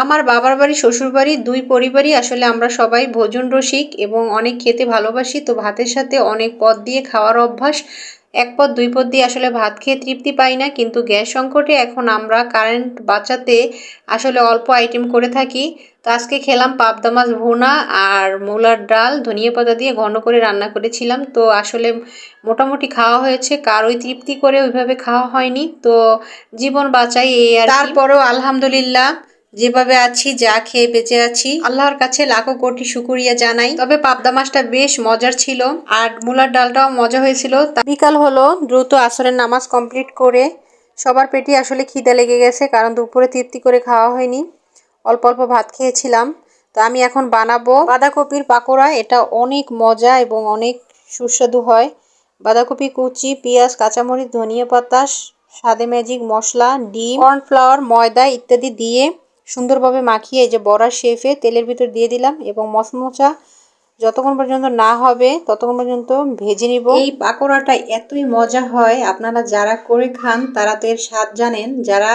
আমার বাবার বাড়ি শ্বশুর বাড়ি দুই পরিবারই আসলে আমরা সবাই ভোজন রসিক এবং অনেক খেতে ভালোবাসি। তো ভাতের সাথে অনেক পদ দিয়ে খাওয়ার অভ্যাস। এক পদ দুই পদ দিয়ে আসলে ভাত খেয়ে তৃপ্তি পাই না, কিন্তু গ্যাস সংকটে এখন আমরা কারেন্ট বাঁচাতে আসলে অল্প আইটেম করে থাকি। তো আজকে খেলাম পাবদা মাছ ভুনা আর মূলার ডাল ধনিয়া পাতা দিয়ে ঘন করে রান্না করেছিলাম। তো আসলে মোটামুটি খাওয়া হয়েছে, কারোই তৃপ্তি করে ওইভাবে খাওয়া হয়নি। তো জীবন বাঁচাই এই আর তারপরেও আলহামদুলিল্লাহ যেভাবে আছি, যা খেয়ে বেঁচে আছি, আল্লাহর কাছে লাখো কোটি শুকরিয়া জানাই। তবে পাবদা মাছটা বেশ মজার ছিল আর মূলার ডালটাও মজা হয়েছিল। বিকাল হলো, দ্রুত আসরের নামাজ কমপ্লিট করে সবার পেটে আসলে খিদে লেগে গেছে, কারণ দুপুরে তৃপ্তি করে খাওয়া হয়নি, অল্প অল্প ভাত খেয়েছিলাম। তো আমি এখন বানাবো বাঁধাকপির পাকোড়া। এটা অনেক মজা এবং অনেক সুস্বাদু হয়। বাঁধাকপি কুচি, পেঁয়াজ, কাঁচামরিচ, ধনিয়া পাতা, স্বাদে ম্যাজিক মশলা, ডিম, কর্নফ্লাওয়ার, ময়দা ইত্যাদি দিয়ে সুন্দরভাবে মাখিয়ে এই যে বড়া শেফে তেলের ভিতর দিয়ে দিলাম এবং মচমচা যতক্ষণ পর্যন্ত না হবে ততক্ষণ পর্যন্ত ভেজে নিব। এই পাকোড়াটা এতই মজা হয়, আপনারা যারা করে খান তারা তো এর স্বাদ জানেন। যারা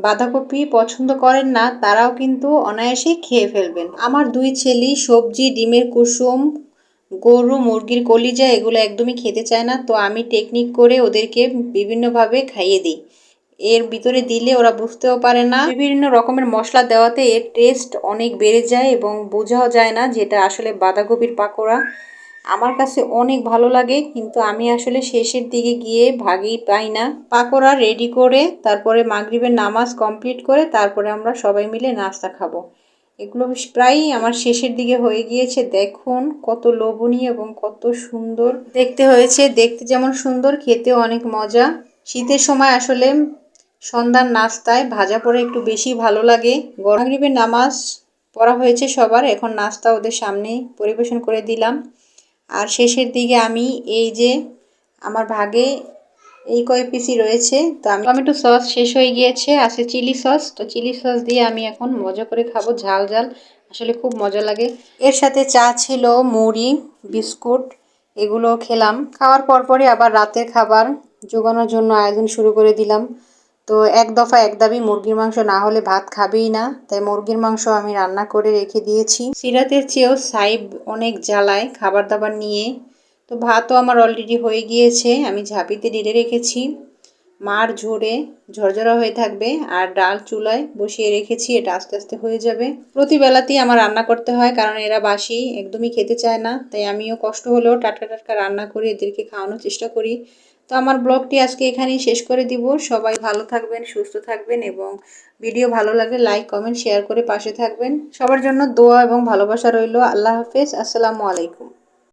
বাঁধাকপি পছন্দ করেন না তারাও কিন্তু অনায়াসেই খেয়ে ফেলবেন। আমার দুই ছেলে সবজি, ডিমের কুসুম, গরু মুরগির কলিজা এগুলো একদমই খেতে চায় না। তো আমি টেকনিক করে ওদেরকে বিভিন্নভাবে খাইয়ে দিই। এর ভিতরে দিলে ওরা বুঝতেও পারে না, বিভিন্ন রকমের মশলা দেওয়াতে এর টেস্ট অনেক বেড়ে যায় এবং বোঝাও যায় না যেটা আসলে বাঁধাকপির পাকোড়া। আমার কাছে অনেক ভালো লাগে, কিন্তু আমি আসলে শেষের দিকে গিয়ে ভাগই পাই না। পাকোড়া রেডি করে তারপরে মাগরিবের নামাজ কমপ্লিট করে তারপরে আমরা সবাই মিলে নাস্তা খাবো। এগুলো প্রায়ই আমার শেষের দিকে হয়ে গিয়েছে। দেখুন কত লোভনীয় এবং কত সুন্দর দেখতে হয়েছে। দেখতে যেমন সুন্দর, খেতেও অনেক মজা। শীতের সময় আসলে সন্ধ্যার নাস্তায় ভাজা পোড়া একটু বেশি ভালো লাগে। মাগরিবের নামাজ পড়া হয়েছে সবার, এখন নাস্তা ওদের সামনে পরিবেশন করে দিলাম। আর শেষের দিকে আমি এই যে আমার ভাগে এই কয় পিসই রয়েছে। তো আমি টমেটো সস শেষ হয়ে গিয়েছে, আছে চিলি সস। তো চিলি সস দিয়ে আমি এখন মজা করে খাবো, ঝাল ঝাল, আসলে খুব মজা লাগে। এর সাথে চা ছিল, মুড়ি, বিস্কুট, এগুলো খেলাম। খাওয়ার পরপরই আবার রাতের খাবার জোগানোর জন্য আয়োজন শুরু করে দিলাম। তো এক দফা এক দাবি, মুরগির মাংস না হলে ভাত খাবেই না, তাই মুরগির মাংস আমি রান্না করে রেখে দিয়েছি। সিরাতের চেয়েও সাইব অনেক জ্বালায় খাবার দাবার নিয়ে। তো ভাতও আমার অলরেডি হয়ে গিয়েছে, আমি ঝাঁপিতে ঢেলে রেখেছি। মার ঝোরে ঝরঝরা হয়ে থাকবে আর ডাল চুলায় বসিয়ে রেখেছি, এটা আস্তে আস্তে হয়ে যাবে। প্রতিবেলাতেই আমার রান্না করতে হয়, কারণ এরা বাসি একদমই খেতে চায় না, তাই আমিও কষ্ট হলেও টাটকা টাটকা রান্না করে এদেরকে খাওয়ানোর চেষ্টা করি। তো আমার ব্লগটি আজকে এখানেই শেষ করে দিব। সবাই ভালো থাকবেন, সুস্থ থাকবেন এবং ভিডিও ভালো লাগলে লাইক কমেন্ট শেয়ার করে পাশে থাকবেন। সবার জন্য দোয়া এবং ভালোবাসা রইল। আল্লাহ হাফেজ, আসসালামু আলাইকুম।